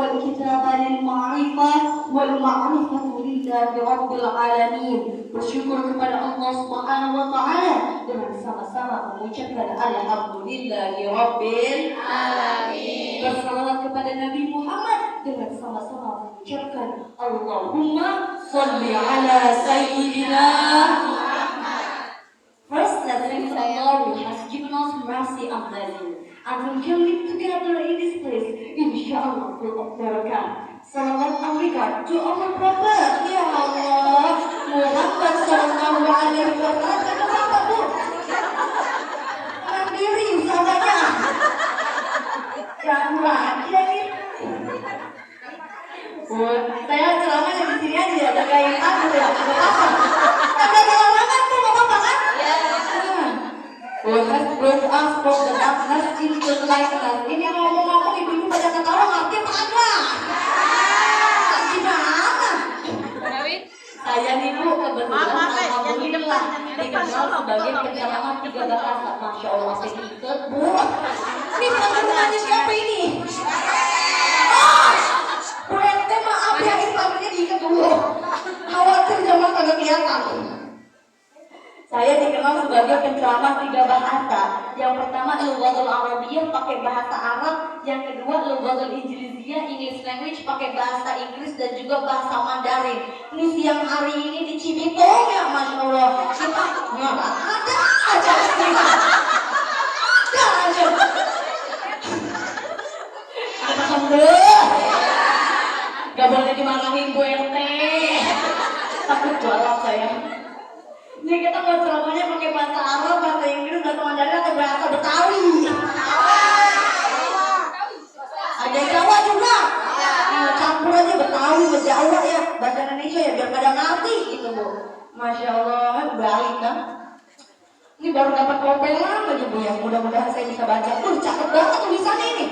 والكتاب للمعرفة والمعرفة لله رب العالمين. Bersyukur kepada Allah Subhanahu wa taala dengan sama-sama mengucapkan alhamdulillahi rabbil alamin. Bersalawat kepada Nabi Muhammad dengan sama-sama mengucapkan Allahumma shalli ala sayyidina Muhammad. First, let's thank Allah who has given us mercy and blessing, and we can live together in this place, inshallah, full of barakah. Salawat and regard to our Prophet, ya Allah, Muhammad sallallahu alaihi wasallam. Kenapa Bu? Mandiri usahanya. Jangan aja nih. Saya ceramahnya di sini aja, ada kaitan ya. Ada larangan tuh, nggak apa-apa kan? Who has brought us from the darkness into the lightness. Ini ngomong-ngomong ibu-ibu pada ketawa ngerti apa enggak? Gimana? Saya nih Bu kebetulan alhamdulillah dikenal sebagai penceramah 3 bahasa. Masya Allah saya ikut Bu. Ini penceramahnya siapa ini? Bu RT maaf ya ini tangannya diikat dulu. Khawatir jamaah kagak kelihatan. Saya dikenal sebagai penceramah 3 bahasa. Yang pertama Lughatul Arabiyyah pakai bahasa Arab, yang kedua Lughatul Injiliziyah English language pakai bahasa Inggris dan juga bahasa Mandarin. Ini siang hari ini di Cibitung ya, Masya Allah. Kita nggak ada aja kita. Ada aja. Alhamdulillah. Gak boleh dimarahin Bu RT. Takut jualan saya. Ini kita mau ceramahnya pakai bahasa Arab, bahasa Inggris, bahasa Mandarin atau bahasa Betawi. Ada Jawa juga. Campur aja Betawi, Jawa ya, bahasa Indonesia ya biar pada ngerti gitu Bu. Masya Allah, balik kan. Ini baru dapat kompelan aja Bu ya. Mudah-mudahan saya bisa baca. Cakep banget tulisannya ini.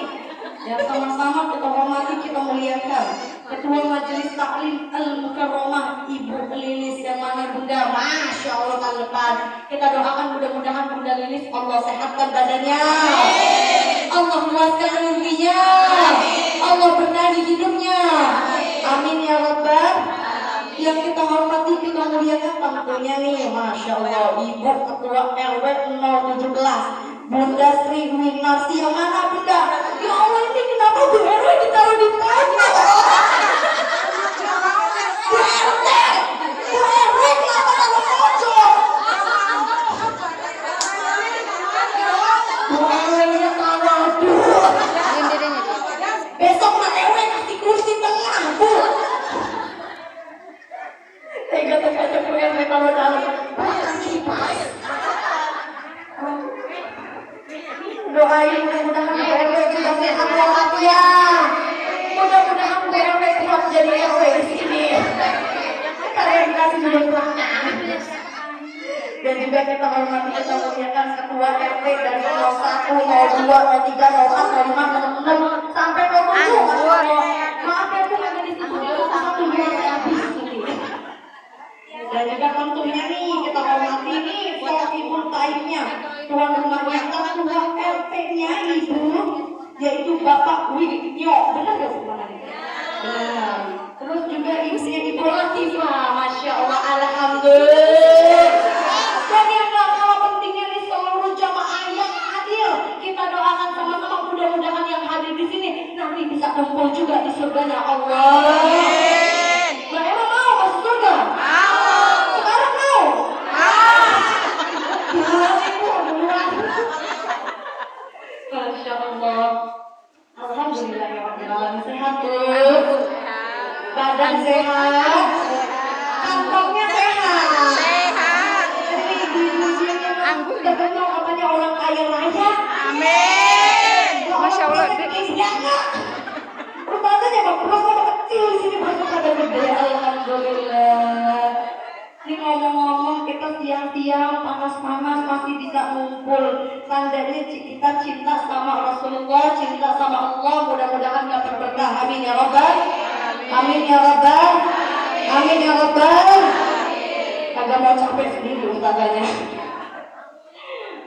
Ya sama-sama kita hormati, kita muliakan Ketua Majelis Taklim Al-Mukarramah Ibu Lilis yang mana Bunda, Masya Allah tahun depan. Kita doakan mudah-mudahan Bunda Lilis Allah sehatkan badannya, Allah luaskan rezekinya, Allah berkahi hidupnya. Amin ya Rabbal. Yang kita hormati, kita muliakan tentunya nih, Masya Allah Ibu Ketua RW 017 Bunda Sri Winarsi. Yang mana Bunda? Ya Allah ini kenapa Bu RW ditaruh di tengah? Bu RT kenapa taruh pojok? Bu RW nya taruh dulu. Besok Mas RW kasih kursi tengah Bu. Tega-tega Bu RW taruh dalam. Doain mudah-mudahan Bu RW juga sehat walafiat. Mudah-mudahan Bu RW kuat jadi RW di sini. Kalian dikasih duit-duitnya. Dan juga kita hormati, kita muliakan Ketua RT dari 01, 02, 03, 04, 05, 06 sampai 07. Maaf ya Bu, ada di situ 1 2 saya habis. Dan juga tentunya nih kita hormati nih Sohibul Taibnya, tuan rumahnya, ketua RT-nya Ibu, yaitu Bapak Widyo. Benar gak sebenarnya? Benar. Terus juga ibunya Ibu Latifah, Masya Allah, Alhamdulillah. Dan yang gak kalah pentingnya nih seluruh jamaah yang hadir, kita doakan sama-sama mudah-mudahan yang hadir di sini nanti bisa kumpul juga di surganya Allah. Nah, emang mau masuk surga? Sekarang mau? Masya Allah. Alhamdulillah ya Rabbil sehat Bu. Badan sehat. Kantongnya sehat. Ini ibu-ibunya anggur ketemu katanya orang kaya raya. Amin. Masya Allah. Pertanyaannya Pak perut apa kecil di sini perut ada gede. Alhamdulillah. Ini ngomong-ngomong kita siang-siang panas-panas masih bisa ngumpul. Tandanya kita cinta sama Rasulullah, cinta sama Allah. Mudah-mudahan dapat berkah. Amin ya Rabbal. Amin ya Rabbal. Amin ya Rabbal. Kagak mau capek sendiri ustazanya.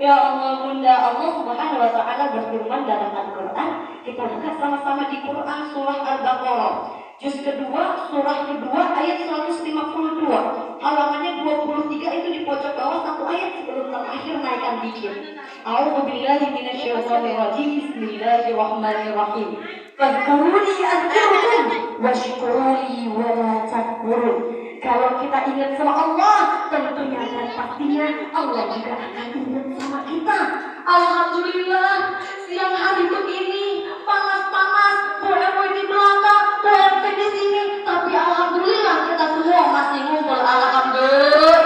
Ya Allah Bunda, Allah Subhanahu wa taala berfirman dalam Al-Qur'an. Kita buka sama-sama di Quran surah Al-Baqarah Al-Baqarah. Juz kedua, surah kedua, ayat 152. Halamannya 23 itu di pojok bawah satu ayat sebelum terakhir naikkan dikit. A'udzubillahi minasyaitonir rajim. Bismillahirrahmanirrahim. Fadhkuruni azkurkum washkuruli wa la takfurun. Kalau kita ingat sama Allah, tentunya dan pastinya Allah juga akan ingat sama kita. Alhamdulillah, siang hari begini panas-panas, boleh di belakang, boleh di sini, tapi alhamdulillah kita semua masih ngumpul. Alhamdulillah.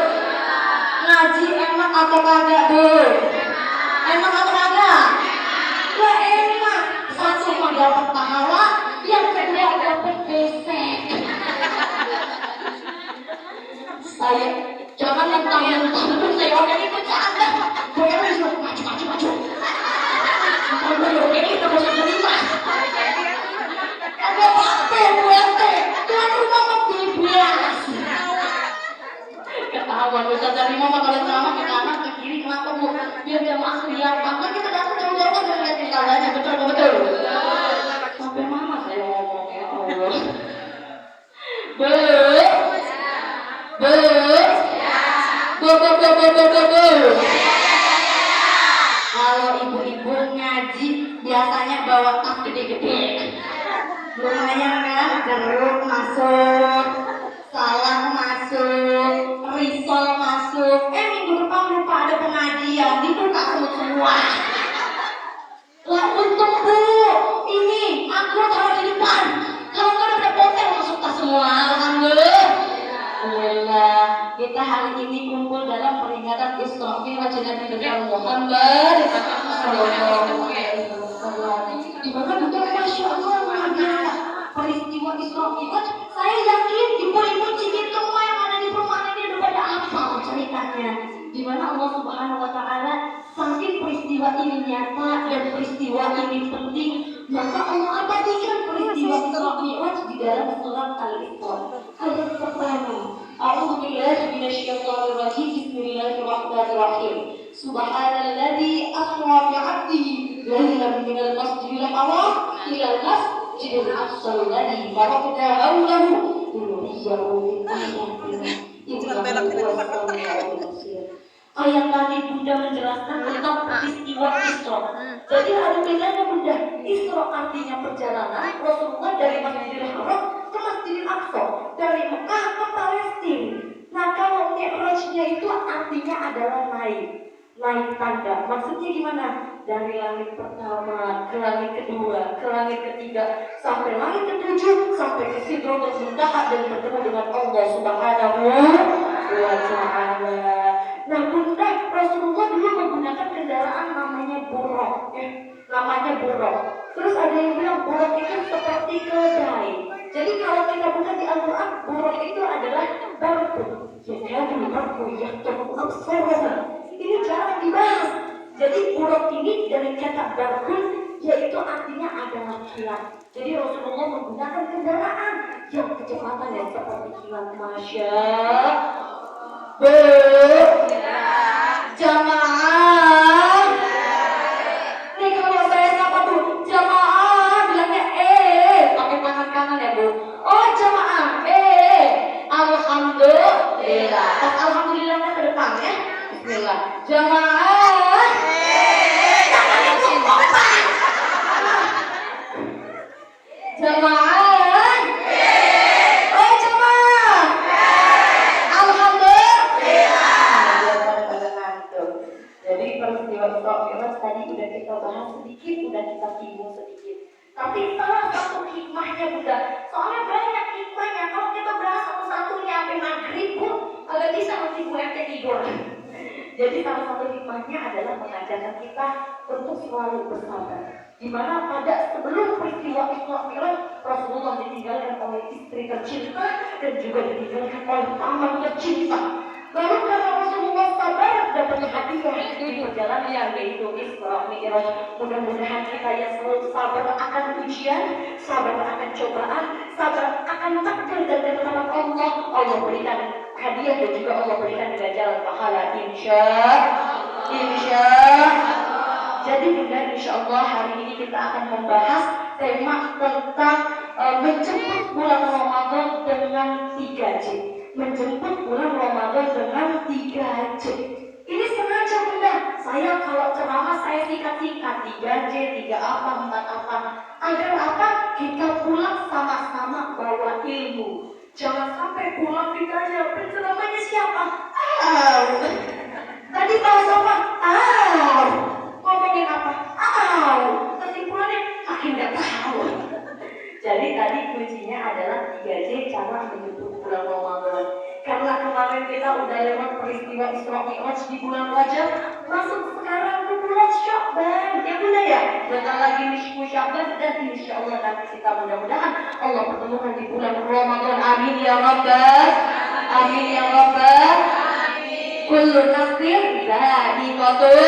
Ngaji enak atau kagak, Bu? Enak atau kagak? Gak enak. Satu mau dapat pahala, yang kedua dapat besek. Saya jangan mentang-mentang saya orang ini bercanda. Boleh maju. Kalau ini kita bisa terima. Ada apa Bu RT? Tuan rumah mau dibias. Ketahuan bisa dari mama kalau ceramah ke kanan ke kiri kenapa Bu? Biar jamaah lihat. Maka kita datang jauh-jauh dan lihat tingkalannya betul. Sampai mana saya ngomong ya Allah. Kalau ibu-ibu ngaji biasanya bawa tas gede-gede. Lumayan kan, jeruk masuk, salam masuk, risol masuk. Minggu depan lupa ada pengajian, dibuka semua. Lah untung Bu, ini aku taruh di depan. Kalau nggak ada potel masuk tas semua. Alhamdulillah. Kita hari ini kumpul dalam peringatan Isra Mi'raj Nabi Muhammad sallallahu alaihi wasallam. Di mana betul Masya Allah luar biasa peristiwa Isra Mi'raj. Saya yakin ibu-ibu Cibitung yang ada di perumahan ini udah pada hafal ceritanya. Di mana Allah Subhanahu wa taala saking peristiwa ini nyata dan peristiwa ini penting, maka Allah abadikan peristiwa Isra Mi'raj di dalam surat Al-Isra. Ayat pertama, A'udzubillahi minasyaitonir rajim. Bismillahirrahmanirrahim. Subhanalladzi asra bi'abdihi lailan minal masjidil haram ilal masjidil aqsa alladzi barakna hawlahu linuriyahu min ayatina. Ayat tadi Bunda menjelaskan tentang peristiwa Isra. Jadi ada bedanya Bunda. Isra artinya perjalanan Rasulullah dari Masjidil Haram ke Masjidil Aqsa, dari Mekah ke Palestina. Nah kalau Mi'rajnya itu artinya adalah naik tangga. Maksudnya gimana? Dari langit pertama ke langit kedua, ke langit ketiga, sampai langit ketujuh, sampai ke Sidratul Muntaha dan bertemu dengan Allah Subhanahu wa taala. Nah Bunda, Rasulullah dulu menggunakan kendaraan namanya buruk, namanya buruk. Terus ada yang bilang buruk itu seperti keledai. Jadi kalau kita buka di Al-Quran, buruk itu adalah barku. Jadi barku yang terkuat. Ini jarang dibahas. Jadi buruk ini dari kata barku, yaitu artinya adalah kilat. Jadi Rasulullah menggunakan kendaraan yang kecepatannya seperti kilat. Masya jamaah. Nih kalau saya sapa Bu, jamaah bilangnya pakai tangan kanan ya Bu. Oh jamaah, alhamdulillah. Pas alhamdulillahnya ke depan ya. Bismillah. Jamaah. Tangannya sumpah. Jamaah. Tadi udah kita bahas sedikit, udah kita singgung sedikit. Tapi salah satu hikmahnya Bunda, soalnya banyak hikmahnya. Kalau kita bahas satu-satu nih sampai maghrib pun agak bisa nanti Bu RT tidur. Jadi salah satu hikmahnya adalah mengajarkan kita untuk selalu bersabar. Dimana pada sebelum peristiwa Isra Mi'raj, Rasulullah ditinggalkan oleh istri tercinta dan juga ditinggalkan oleh paman tercinta. Lalu karena Rasulullah sabar dapat hadiah di perjalanan yang yaitu Isra Mi'raj. Mudah-mudahan kita yang selalu sabar akan ujian, sabar akan cobaan, sabar akan takdir dan ketetapan Allah. Allah berikan hadiah dan juga Allah berikan ganjaran pahala insya. Jadi Bunda, insya Allah hari ini kita akan membahas tema tentang menjemput bulan Ramadan dengan 3J. Menjemput bulan Ramadan dengan 3J. Ini sengaja Bunda. Saya kalau ceramah saya singkat-singkat 3J, 3 apa, 4 apa. Agar apa? Kita pulang sama-sama bawa ilmu. Jangan sampai pulang ditanya penceramahnya siapa? Tadi bahas apa? Ngomongin apa? Kesimpulannya makin gak tahu. Jadi tadi kuncinya adalah 3J cara menyebut bulan Ramadan. Karena kemarin kita udah lewat peristiwa Isra Mi'raj di bulan Rajab, masuk sekarang ke bulan Sya'ban. Ya Bunda ya? Bentar lagi nisfu Sya'ban dan insya Allah nanti kita mudah-mudahan Allah pertemukan di bulan Ramadan. Amin ya Rabbal. Amin ya Rabbal. Kullu nafsin dha'iqatul.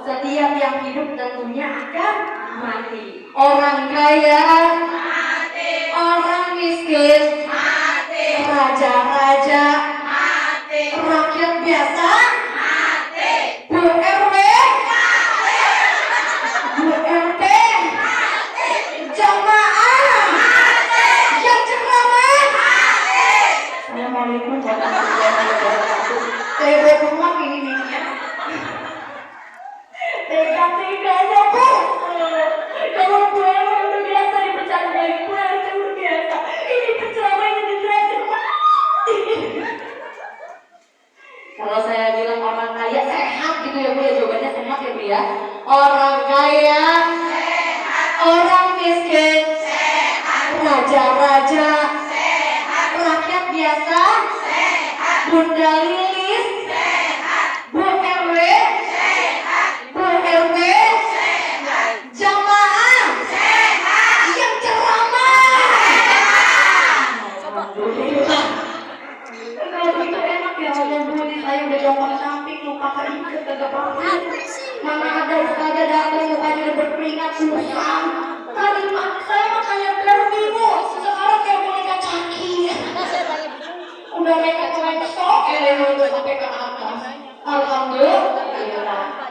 Setiap yang hidup tentunya akan mati. Orang kaya mati, orang miskin mati, raja-raja mati, rakyat biasa mati, Bu RW mati, Bu RT mati, jamaah mati, yang ceramah mati. Assalamualaikum warahmatullahi wabarakatuh. Saya bawa rumah ini nih. Tega-teganya Bu. Kalau Bu udah biasa dipercandain, Bu udah biasa. Ini penceramahnya dijelasin mati. Kalau saya bilang orang kaya sehat gitu ya Bu ya, jawabannya sehat ya Bu ya. Orang kaya sehat, orang miskin sehat, raja-raja sehat, rakyat biasa sehat, Bunda Lilis sehat, Bu RW sehat, Bu RT sehat, jamaah sehat, yang ceramah sehat. Alhamdulillah. Kalau begitu enak ya ngomong Bu, saya udah gampang cantik, lupa keinget kagak paham. Mana ada ustazah datang mukanya udah berkeringat susah. Tadi saya makanya derby Bu, sekarang kayak boneka caki. Udah rengsok udah sampai ke atas. Alhamdulillah.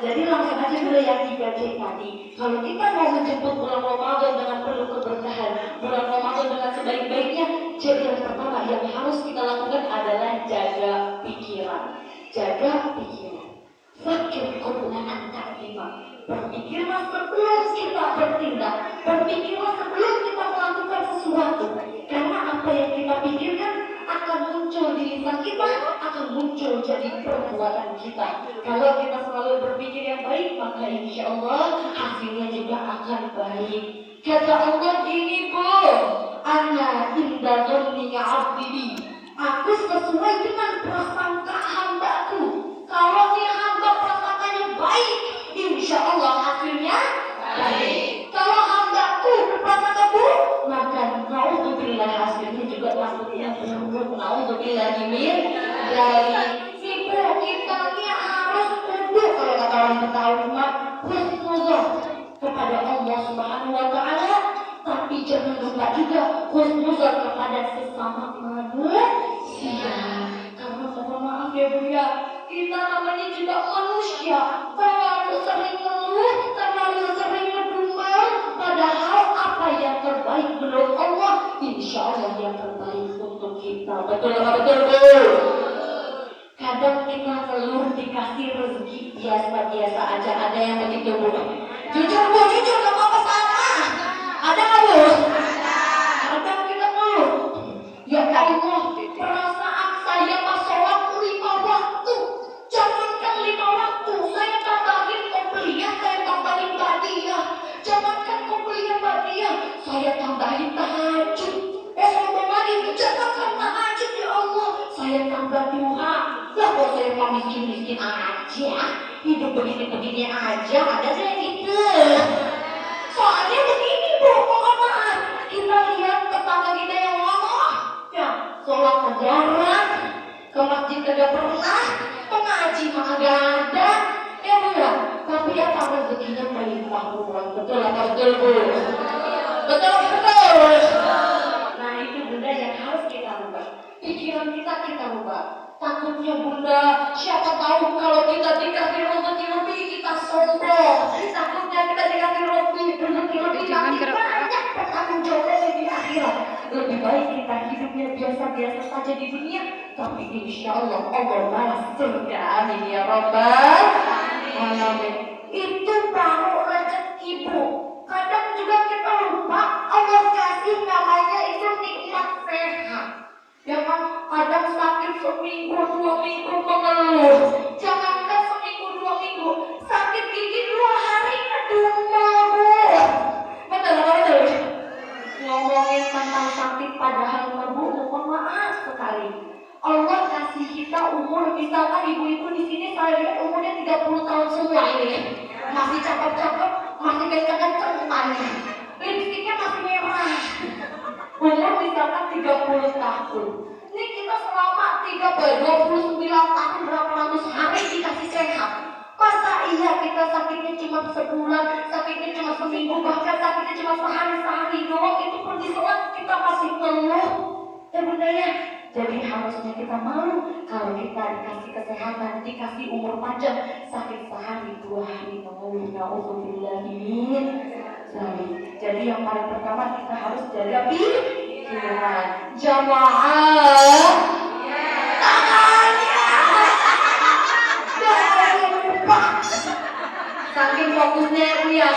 Jadi langsung aja dulu yang 3J tadi. Kalau kita mau menjemput bulan Ramadan dengan penuh keberkahan, bulan Ramadan dengan sebaik-baiknya, jadi yang pertama yang harus kita lakukan adalah jaga pikiran. Jaga pikiran. Fakir qabla an ta'lima. Berpikirlah sebelum kita bertindak. Berpikirlah sebelum kita melakukan sesuatu. Karena apa yang kita pikirkan akan muncul di lisan kita, akan muncul jadi perbuatan kita. Kalau kita selalu berpikir yang baik, maka insya Allah hasilnya juga akan baik. Kata Allah gini Bu, Ana inda dhanni 'abdi. Aku sesuai dengan prasangka hambaku. Kalau nih hamba prasangkanya baik, insya Allah hasilnya baik. Kalau hambaku berprasangka buruk, maka naudzubillah hasilnya juga takutnya buruk. Naudzubillah min dari ibu kita ini harus tunduk, kalau kata orang Betawi mah husnuzon kepada Allah Subhanahu wa Ta'ala, tapi jangan lupa juga husnuzon kepada sesama manusia. Karena mohon maaf ya Bu ya, kita namanya juga manusia, terlalu sering ngeluh, terlalu sering ngedumel, padahal apa yang terbaik menurut Allah, insya Allah yang terbaik untuk kita. Betul apa betul Bu? Kadang kita ngeluh dikasih rezeki biasa-biasa aja, ada yang begitu Bu? Jujur Bu, jujur, gak apa-apa sama. Ada nggak Bu? Kadang kita ngeluh, ya Allah, perasaan saya pas sholat 5 waktu. Jangankan 5 waktu, saya tambahin qobliyah, saya tambahin ba'diyah. Jangankan qobliyah ba'diyah, saya tambahin tahajud. Sombong lagi, jangankan tahajud ya Allah, saya tambah duha. Lah kok saya mau miskin-miskin aja, hidup begini-begini aja, ada saya gitu. Soalnya begini Bu, mohon maaf, kita lihat tetangga kita yang ngomong, ya sholat jarang, ke masjid kagak pernah, pengaji mah kagak ada, ya Bu ya. Tapi apa rezekinya melimpah ruah. Betul apa betul Bu? Betul betul. Nah itu Bunda yang harus kita rubah. Pikiran kita rubah. Takutnya Bunda, siapa tahu kalau kita dikasih rezeki lebih kita sombong. Takutnya kita dikasih rezeki lebih nanti banyak bertanggung jawabnya di akhir sakitnya biasa-biasa saja di dunia, tapi insya Allah Allah balas surga. Amin ya Rabbal alamin. Itu baru rezeki, Bu. Kadang juga kita lupa Allah kasih namanya itu nikmat sehat. Jangan kadang sakit seminggu 2 minggu mengeluh. Jangankan seminggu 2 minggu, sakit gigi 2 hari ngedumel, Bu. Betul. Ngomongin tentang sakit padahal Bu, mohon maaf sekali. Allah kasih kita umur, misalkan ibu-ibu di sini saya lihat umurnya 30 tahun semua ini. Masih cakep-cakep, masih kenceng-kenceng mukanya. Lipstiknya masih merah. Umur misalkan 30 tahun. Ini kita selama 29 tahun berapa ratus hari dikasih sehat. Masa iya kita sakitnya cuma sebulan, sakitnya cuma seminggu, bahkan sakitnya cuma sehari doang, itu pun diselat kita masih ngeluh. Ya Bunda ya. Jadi harusnya kita malu kalau kita dikasih kesehatan, dikasih umur panjang, sakit sehari 2 hari mengeluh. Na'udzubillahi. Jadi yang paling pertama kita harus jaga pikiran. Jamaah tangannya jangan lupa. Saking fokusnya ya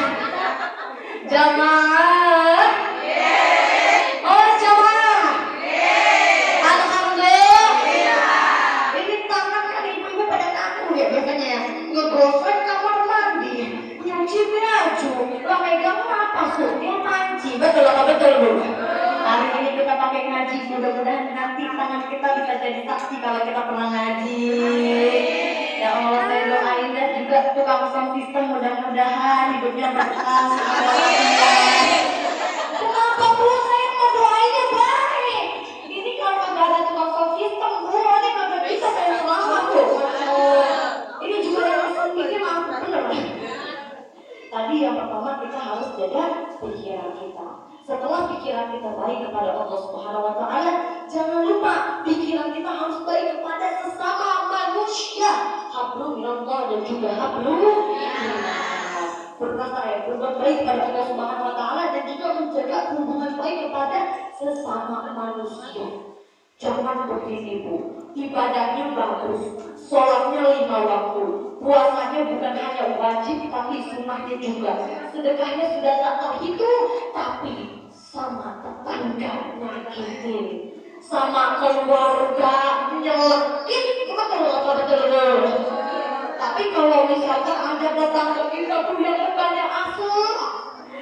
jamaah. Oh jamaah. Alhamdulillah. Ini tangan kan ibu-ibu pada kaku ya biasanya ya. Ngegosok kamar mandi, nyuci baju, lah megang apa sutil panci. Betul apa betul Bu? Hari ini kita pakai ngaji, mudah-mudahan nanti tangan kita bisa jadi saksi kalau kita pernah ngaji. Ya Allah, saya doain dan juga tukang sound system mudah-mudahan hidupnya berkah. Kenapa Bu? Saya mau doainnya baik. Ini kalau nggak ada tukang sound system Bu, ini nggak bisa saya selamat Bu. Ini juga yang bikin aku bener. Tadi yang pertama kita harus jaga pikiran kita. Setelah pikiran kita baik kepada Allah Subhanahu wa taala, jangan lupa pikiran kita harus baik kepada sesama manusia. Hablum minallah dan juga hablum minallah. Berkata ya, berbuat baik kepada Allah Subhanahu wa taala dan juga menjaga hubungan baik kepada sesama manusia. Jangan begini Bu, ibadahnya bagus, sholatnya 5 waktu, puasanya bukan hanya wajib tapi sunnahnya juga, sedekahnya sudah tak terhitung, tapi sama tetangga nyakitin, sama keluarga nyelekit, betul. Tapi kalau misalkan ada tetangga kita punya banyak asal,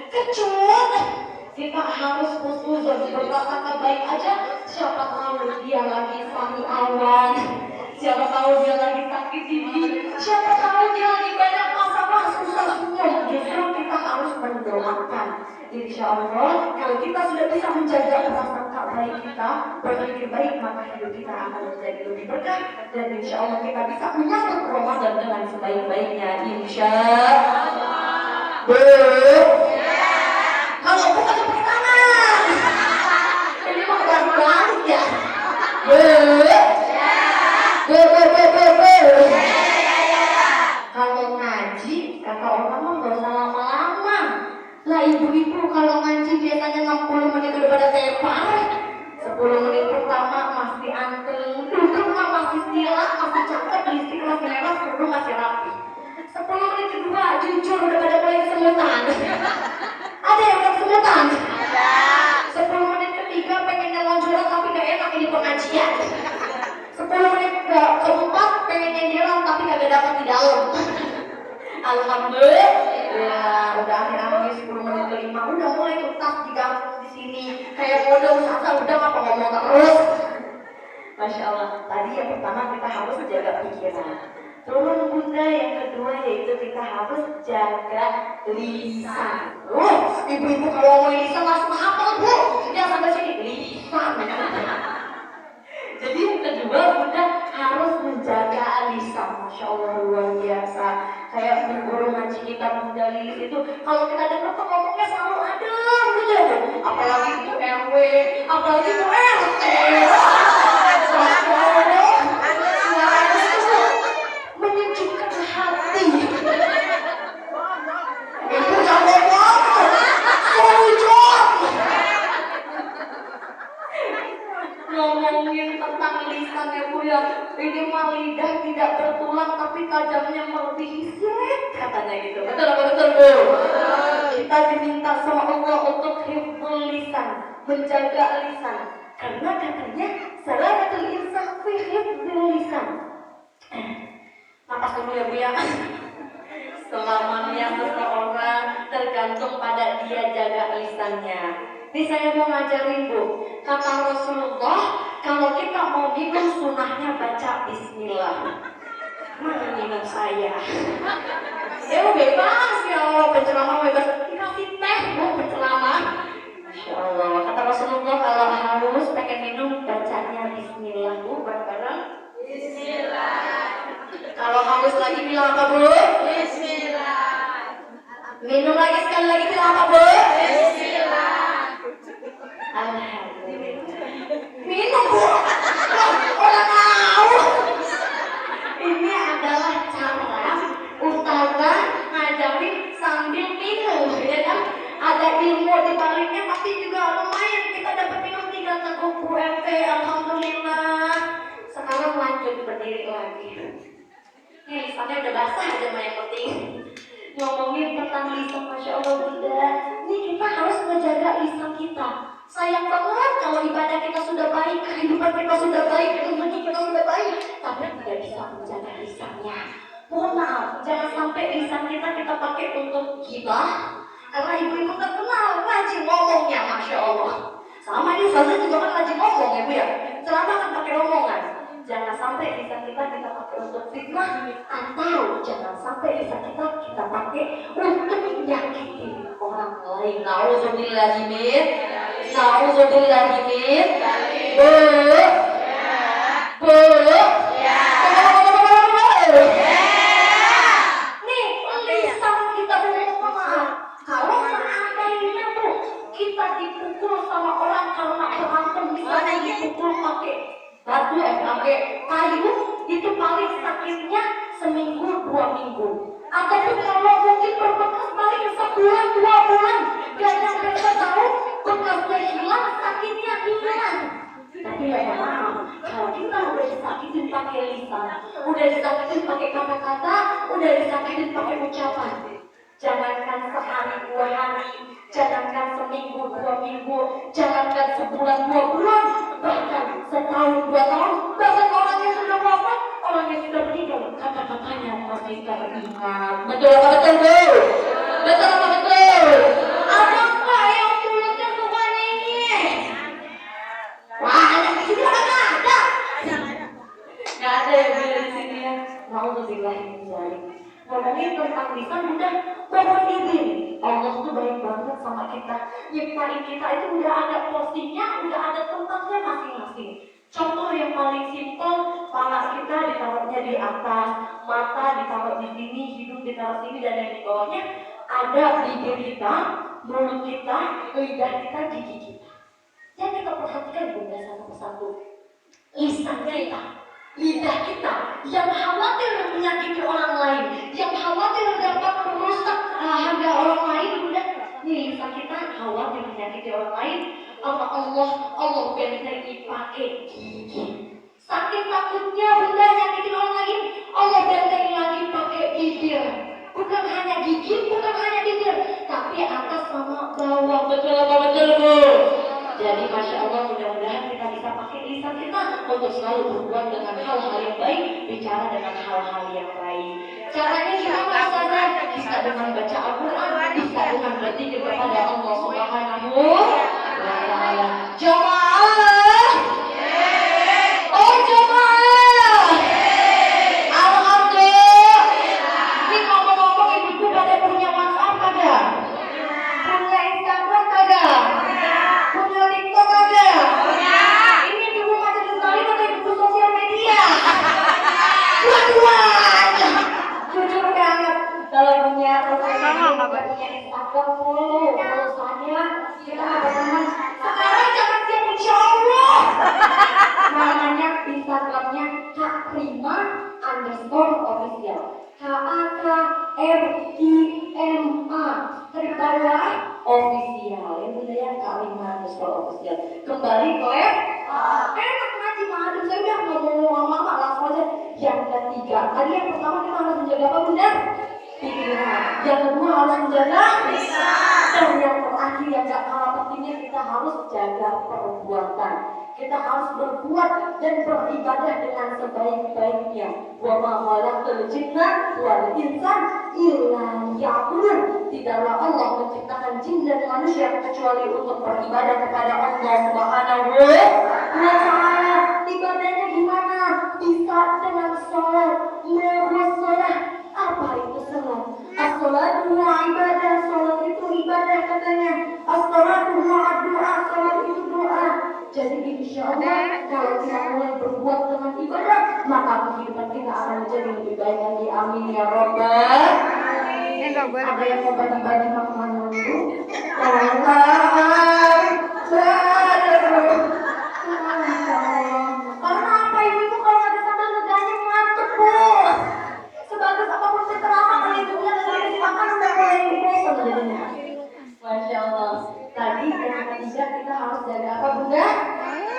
kecut, kita harus khusus berkata baik aja. Siapa tahu dia lagi sami awan, siapa tahu dia lagi sakit gigi, siapa tahu dia lagi banyak masalah susahnya. Justru kita harus mendoakan. Insya Allah kalau kita sudah bisa menjaga prasangka baik kita, berpikir baik, maka hidup kita akan menjadi lebih berkah dan insya Allah kita bisa menyambut Ramadan dengan sebaik-baiknya. Insya Allah. Kalau bukan tepuk tangan. Ini mah gampang ya. Kalau ngaji, kata orang mah gak usah lama-lama. Lah ibu-ibu kalau ngaji biasanya 60 menit udah pada tepar. 10 menit pertama masih anteng, duduk mah masih sila, masih cakep, listrik masih merah, kerudung masih rapi. 10 menit kedua jujur udah pada mulai kesemutan. Ada yang kesemutan? Ada. 10 menit ketiga pengennya lonjoran tapi gak enak ini pengajian. 10 menit keempat pengennya nyerang tapi gak dapat di dalam. Alhamdulillah. Ya, udah akhir-akhir 10 menit kelima udah mulai tuntas di kampung di sini. Kayak mode usaha udah apa ngomong terus. Masya Allah. Tadi yang pertama kita harus jaga pikiran. Turun Bunda, yang kedua yaitu kita harus jaga lisan. Ibu-ibu kalau ngomongin lisan langsung hafal Bu. Yang sampai sini lisan. Jadi yang kedua Bunda harus menjaga lisan. Masya Allah luar biasa. Kayak guru ngaji kita Bunda Lilis itu, kalau kita dengar tuh ngomongnya selalu adem gitu. Apalagi Bu RW, apalagi Bu RT. Menyejukkan hati. Itu jangan ngomong, sujud. Ngomongin tentang lisan ya Bu ya, ini mah lidah tidak bertulang tapi tajamnya melebihi silet katanya gitu. Betul apa betul Bu? Kita diminta sama Allah untuk hifdzul lisan, menjaga lisan. Karena katanya salatul insan fi hifdzul lisan. Napas dulu ya Bu ya. Selamanya seseorang tergantung pada dia jaga lisannya. Ini saya mau ngajarin Bu, kata Rasulullah, kalau kita mau minum sunahnya baca Bismillah. Mana minum saya? Ya bebas ya Allah, penceramah bebas. Dikasih teh Bu penceramah. Masya Allah, kata Rasulullah kalau haus pengen minum bacanya Bismillah Bu, bareng-bareng. Bismillah. Kalau haus lagi bilang apa Bu? Bismillah. Minum lagi sekali lagi bilang apa Bu? Bismillah. Alhamdulillah. Minum Bu. Orang haus. Ini adalah cara ustazah ngajarin sambil minum, ya kan? Ada ilmu di baliknya, tapi juga lumayan kita dapat minum 3 teguk Bu RT. Alhamdulillah. Sekarang lanjut berdiri lagi. Ini lisannya udah basah aja mah yang penting. Ngomongin tentang lisan, Masya Allah Bunda. Ini kita harus menjaga lisan kita. Sayang banget kalau ibadah kita sudah baik, kehidupan kita sudah baik, ilmu kita sudah baik, tapi tidak bisa menjaga lisannya. Mohon maaf, jangan sampai lisan kita pakai untuk gibah. Karena ibu-ibu terkenal rajin ngomongnya, Masya Allah. Sama ini ustazah juga kan rajin ngomong ya Bu ya. Ceramah kan pakai omongan. Jangan sampai lisan kita pakai untuk fitnah, atau jangan sampai lisan kita pakai untuk menyakiti orang lain. Nauzubillahi min. Nauzubillahi min. Bu. Bu. Nih, lisan kita mohon maaf. Kalau seandainya Bu, kita dipukul sama orang karena berantem, misalnya dipukul pakai batu, pakai kayu, itu paling sakitnya seminggu 2 minggu. Ataupun kalau mungkin berbekas paling sebulan 2 bulan, dan yang mereka tahu bekasnya hilang, sakitnya hilang. Tapi ya maaf, kalau kita udah disakitin pakai lisan, udah disakitin pakai kata-kata, udah disakitin pakai ucapan, jangankan sehari 2 hari, jangankan seminggu 2 minggu, jangankan sebulan 2 bulan, bahkan setahun 2 tahun, bahkan orang yang sudah wafat, orang yang sudah meninggal, kata-katanya masih teringat. Betul apa betul Bu? Betul apa betul? Adakah yang mulutnya suka nengih? Wah, yang di sini ada. Nggak ada yang di sini ya. Nauzubillahi min dzalik. Ngomongin tentang lisan udah mohon izin. Allah tuh baik banget sama kita. Nyiptain kita itu udah ada porsinya, udah ada tempatnya masing-masing. Contoh yang paling simpel, kepala kita ditaruhnya di atas, mata ditaruh di sini, hidung ditaruh sini, dan yang di bawahnya ada bibir kita, mulut kita, lidah kita, gigi kita. Yang kita perhatikan Bunda satu persatu. Lisan kita, lidah kita, yang khawatir menyakiti orang lain, yang khawatir dapat merusak harga orang lain, Bunda. Nih lisan kita khawatir menyakiti orang lain, Allah bentengi pakai gigi. Saking takutnya Bunda nyakitin orang lain, Allah bentengi lagi pakai bibir. Bukan hanya gigi, bukan hanya bibir, tapi atas sama bawah. Betul apa betul Bu? Jadi Masya Allah, mudah-mudahan kita bisa pakai lisan kita untuk selalu berbuat dengan hal-hal yang baik, bicara dengan hal-hal yang baik. Caranya gimana Ustazah? Bisa dengan baca Al-Quran, bisa dengan berzikir kepada Allah Subhanahu wa Ta'ala. Jemaah, oh jemaah, alhamdulillah. Ini ngomong-ngomong ibu pada punya WhatsApp kagak? Punya Instagram kagak? Punya TikTok kagak? Ini dulu majelis taklim atau ibu sosial media? Dua-duanya. Jujur banget. Kalau punya Instagram follow saya, kita ada teman. Sekarang jangan siap insya Allah. Namanya Instagramnya Kak Prima _official. KAKRIMA terbawah official. Yang benar Kak Prima _official. Kembali ke yang pertama kita harus menjaga apa Bunda? Pikiran. Yang kedua harus menjaga lisan. Dan yang terakhir yang gak kalah pentingnya kita harus jaga perbuatan. Kita harus berbuat dan beribadah dengan sebaik-baiknya. Wa ma khalaqtul jinna wal insa illa liya'budun. Tidaklah Allah menciptakan jin dan manusia kecuali untuk beribadah kepada Allah Subhanahu wa ta'ala. Ibadahnya gimana? Bisa dengan sholat. Sholat. Apa itu sholat? As-sholatu huwa ibadah. Sholat itu ibadah katanya. As-sholatu huwa doa. Sholat itu doa. Jadi insya Allah kalau kita mulai berbuat dengan ibadah, maka kehidupan kita akan menjadi lebih baik lagi. Amin ya Rabbal. Ada yang mau bagi-bagi makanan dulu? Karena apa ibu kalau ada sandal neganya ngantuk bu. Sebagus apapun keterangan hidupnya dan dimakan udah mulai bosan jadinya. Masya Allah. Tadi yang ketiga kita harus jaga apa Bunda?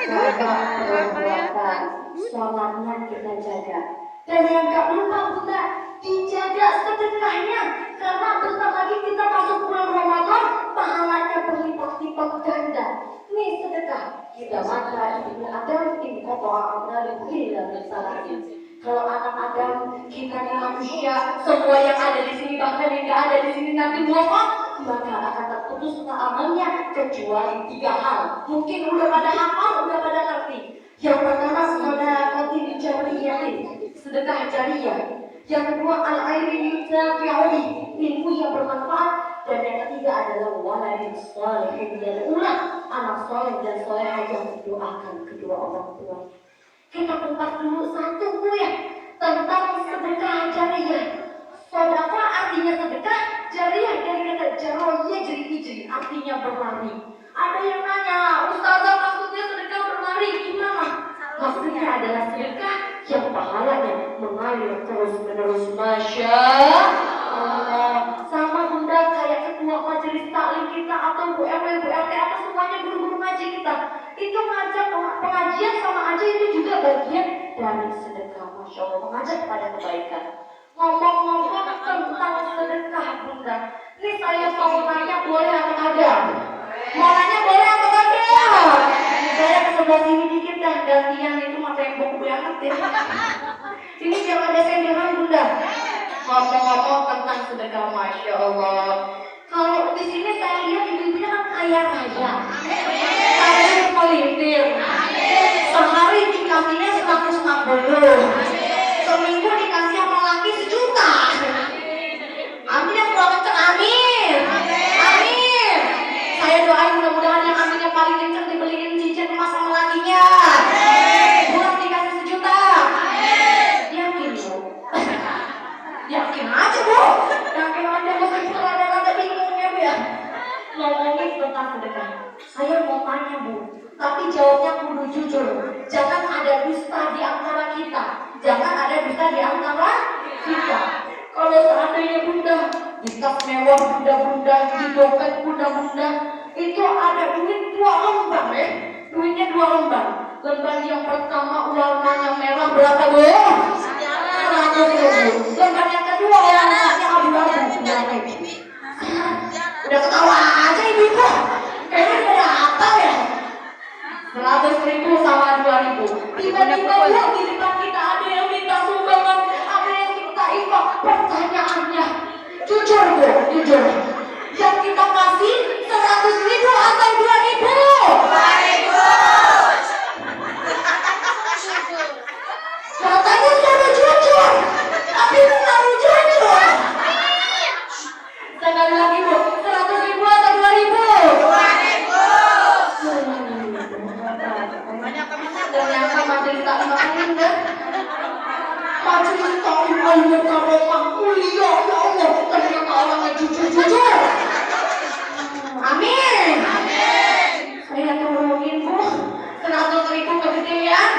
Jaga perbuatan. Sholatnya kita jaga. Dan yang gak lupa Bunda, dijaga sedekahnya. Karena bentar lagi kita masuk bulan Ramadan, pahalanya berlipat-lipat ganda. Nih sedekah. Kita maka Ibnu Adam in qata'a amaluhu illa bisalati. Kalau anak Adam, kita nih manusia, semua yang ada di sini bahkan yang gak ada di sini nanti wafat, maka akan terputus amalnya kecuali 3 hal. Mungkin udah pada hafal, udah pada ngerti. Yang pertama sedekah jariyah, sedekah jariyah. Yang kedua al-ilmi yunafi'uhi, ilmu yang bermanfaat. Dan yang ketiga adalah waladin sholihin yad'ulah, anak soleh dan solehah yang mendoakan kedua orang tua. Kita tentang dulu satu Bu ya, tentang sedekah jariyah. Sedekah artinya sedekah, jariyah dari kata jaroyah jadi hijri, artinya berlari. Ada yang nanya, Ustazah maksudnya sedekah berlari gimana? Maksudnya adalah sedekah yang pahalanya mengalir terus menerus. Masya Allah. Sama Bunda kayak ketua majelis taklim kita atau Bu RW, Bu RT atau semuanya guru-guru ngaji kita. Itu ngajak pengajian sama aja itu juga bagian dari sedekah. Masya Allah, mengajak pada kebaikan. Ngomong-ngomong tentang sedekah Bunda, ini saya mau nanya boleh atau kagak? Mau nanya boleh atau kagak? Saya ke sebelah sini dikit dah, gantian itu mah tembok banget ya. Ini jangan ada senderan Bunda. Ngomong-ngomong tentang sedekah, Masya Allah. Kalau di sini saya lihat ibu-ibunya kan kaya raya. Saya melintir. Sehari dikasihnya 150. Seminggu dikasih sama laki 1 juta. Amin yang kurang kenceng, amin. Amin. Saya doain mudah-mudahan yang aminnya paling kenceng dibeliin cincin emas sama lakinya. Pulang dikasih 1 juta. Yakin Bu? Yakin aja Bu. Yakin aja meskipun ada bingungnya Bu ya. Ngomongin tentang sedekah, saya mau tanya Bu, tapi jawabnya kudu jujur. Jangan ada dusta di antara kita. Jangan ada dusta di antara kita. Kalau seandainya Bunda di tas mewah Bunda, di dompet Bunda, itu ada duit 2 lembar ya. Duitnya 2 lembar. Lembar yang pertama warnanya merah berapa Bu? 100.000. Lembar yang kedua warnanya abu-abu. Udah ketawa aja ibu-ibu. Kayaknya udah hafal ya. 100.000 sama 2.000. Tiba-tiba uang di depan kita ada yang minta sumbangan, ada yang minta infak. Pertanyaannya, jujur Bu, jujur. Yang kita kasih 100.000 atau 2.000? 2.000. Katanya suruh jujur, tapi selalu jujur. Sekali lagi Bu, 100.000 atau 2.000? 2.000. Ternyata majelis taklim makin deh. Majelis taklim alim karomah mulia ya Allah. Ternyata orangnya jujur. Amin. Saya turunin Bu, 100.000 kegedean.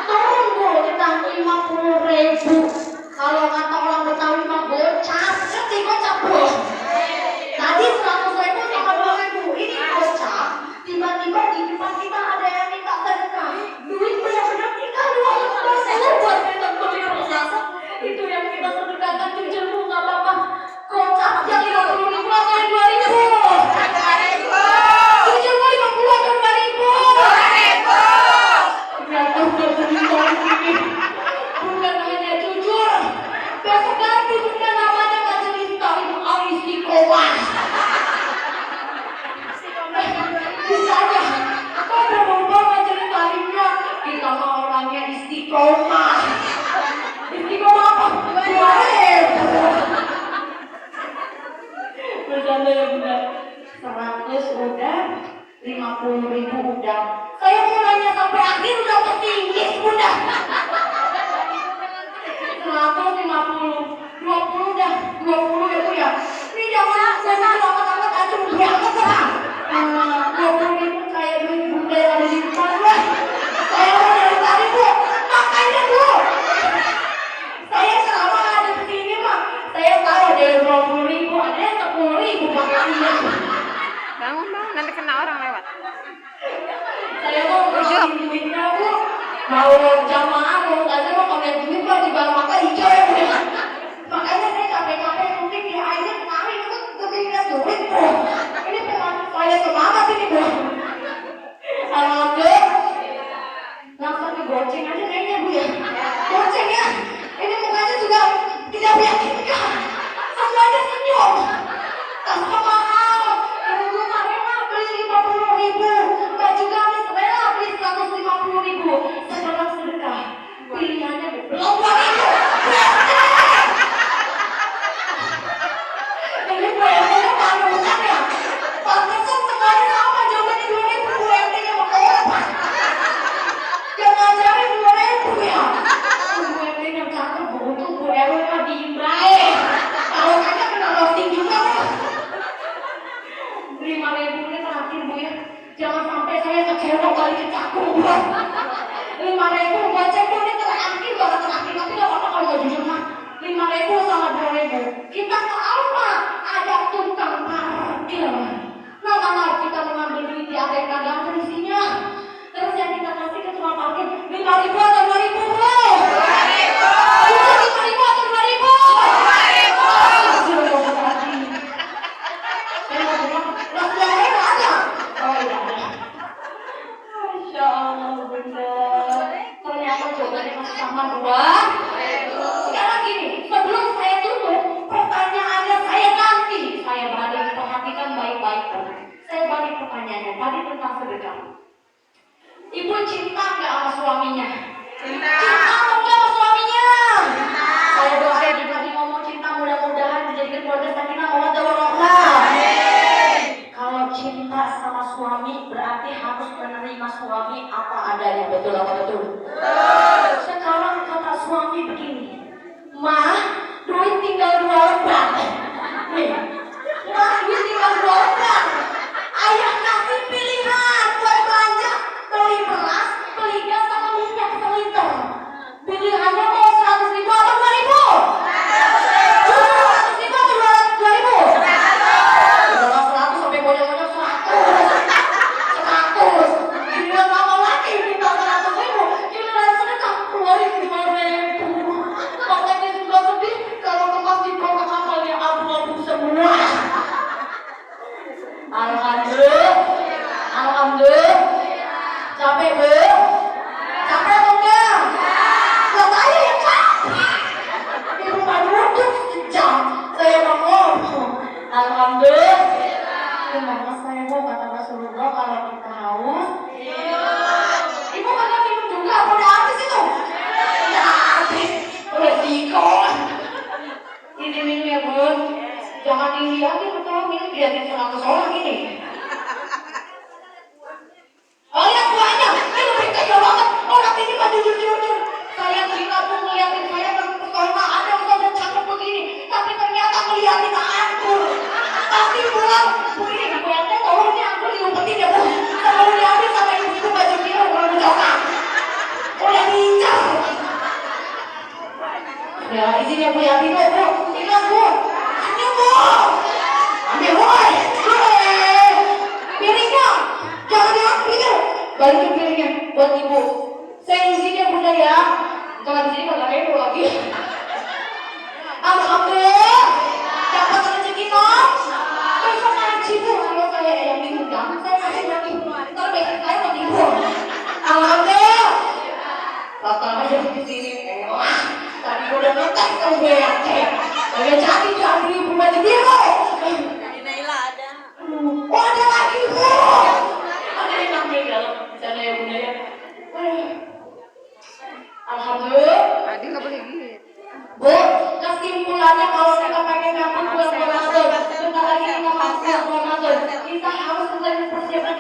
Turun Bu, kita 50.000. Kalau kata orang Betawi mah gocap, ngerti gocap Bu? Tadi 100.000 sama 2.000, ini gocap. Tiba-tiba di depan kita ada yang minta sedekah. Duit benar-benar tinggal 2 lembar buat kita beli perhiasan. Itu yang istiqomah. Istiqomah apa? 2.000. Bercanda ya bunda. 100 udah, 50.000 udah. Saya mau nanya sampai akhir udah petinggi bunda. 150, 20 dah, 20 ya bu ya. Ini jangan saya angkat-angkat aja berangkat lah. 20.000 kayak duit bunda yang ada di depan lah. Saya mau dari tadi bu, makanya bu. Saya selama ada di sini mah, saya tahu ada 20.000, ada yang 10.000 makanya. Bangun nanti kena orang lewat. Saya mau ngasih duitnya bu. Mau jamaah, mau saja mau pakai duit mah di bawah mata hijau ya bu. Makanya saya capek-capek suntik di airnya kemarin itu ketinggian duit bu. Ini teman saya semangat ini bu. Alhamdulillah. Langsung digoceng aja kayaknya bu ya. Goceng ya. Ini mukanya juga tidak meyakinkan. Semuanya senyum. Tasnya mahal. Dulu kemarin mah beli 50.000. Baju gamis rela beli 150.000. Sekarang sedekah. Pilihannya bu. Belum 2.000. Ini UMT-nya paling utang ya. Pantesan sekali sama jawabannya 2.000 UMT-nya mau apa? Jangan cari 2.000 ya. UMT-nya cakep bu. Untuk Bu RW mah diimbrae. Kalau kayaknya kena roasting juga bu. 5.000 ini terakhir bu ya. Jangan sampai saya kecewa kali kecakung bu. 5.000 goceng bu ini terakhir banget terakhir. Tapi gak apa-apa kalau mau jujur mah. 5.000 sama 2.000. Kita tahu mah ada tukang parkir. Nah mana kita mengambil duit di ATM kagak ada isinya. Terus yang kita kasih ke tukang parkir 5.000 atau 2.000 bu? 2.000. 5.000 atau 2.000? 2.000. Saya mau bilang, lah 2.000 ada. Oh iya ada. Masya Allah bunda. Ternyata jawabannya masih sama 2.000. Sekarang gini, sebelum saya tutup, pertanyaannya saya ganti. Saya balik perhatikan baik-baik. Saya balik pertanyaannya tadi tentang sedekah. Ibu cinta nggak sama suaminya? Cinta. Cinta nggak sama suaminya? Cinta. Saya doain di tadi ngomong cinta mudah-mudahan dijadikan keluarga sakinah mawaddah warahmah. Kalau cinta sama suami berarti harus menerima suami apa adanya, betul apa betul? Sekarang kata suami begini, "Mah, duit tinggal 2 lembar." Nih, mah duit tinggal 2 lembar. Ayah kasih pilihan buat belanja, beli beras, beli gas sama minyak seliter. Pilihannya mau 100.000 atau 2.000? 100.000 atau 2.000? Udah 100 sampai bonyok-bonyok 100. Gila nggak mau lagi minta 100.000. Giliran sedekah keluarin 2.000. Makanya juga sedih kalau ke masjid bawa amalnya abu-abu semua. Alhamdulillah. Alhamdulillah. Capek bu? Capek atau enggak? Lah saya yang capek. Di rumah duduk sejam. Saya mau ngomong. Alhamdulillah. Gimana saya mau kata Rasulullah kalau kita haus? Ibu kagak minum juga? Apa udah habis itu? Udah habis. Resiko. Ini minum ya bun. Jangan dilihatin betul minum dilihatin 100 orang ini. Oh lihat buahnya, ini lebih kaya banget. Orang ini mah jujur-jujur. Saya kira tuh ngeliatin saya terpesona ada yang cakep begini, tapi ternyata ngeliatin anggur. Pasti bilang, bu ini kayaknya tolongnya anggur diumpetin ya bu. Kalau liatin sama ibu-ibu baju biru kalau mencoba. Udah bincang. Ya izin ya bu ya, Tino bu. Ingat bu. Ambil bu. Ambil boy. Piringnya. Jangan diambil. Balikin piringnya buat ibu. Saya izin ya bunda ya. Kalau di sini kagak heboh lagi. Alhamdulillah. Dapat rezeki non. Besok ngaji bu. Kalau saya yang diundang, saya kasih lagi. Ntar besok saya mau ibu. Alhamdulillah. Bakal aja di sini. Tadi udah ngetes kan gue yang cek. Saya jadi ibu baju biru. Di Naila ada. Oh ada lagi bu. Ada yang ngambil dalam sana ya bunda ya. Alhamdulillah. Bu, Adi nggak boleh gitu. Bu, kesimpulannya kalau kita pengen ngapus bulan Ramadan, bentar lagi kita masuk bulan Ramadan, kita harus mulai mempersiapkan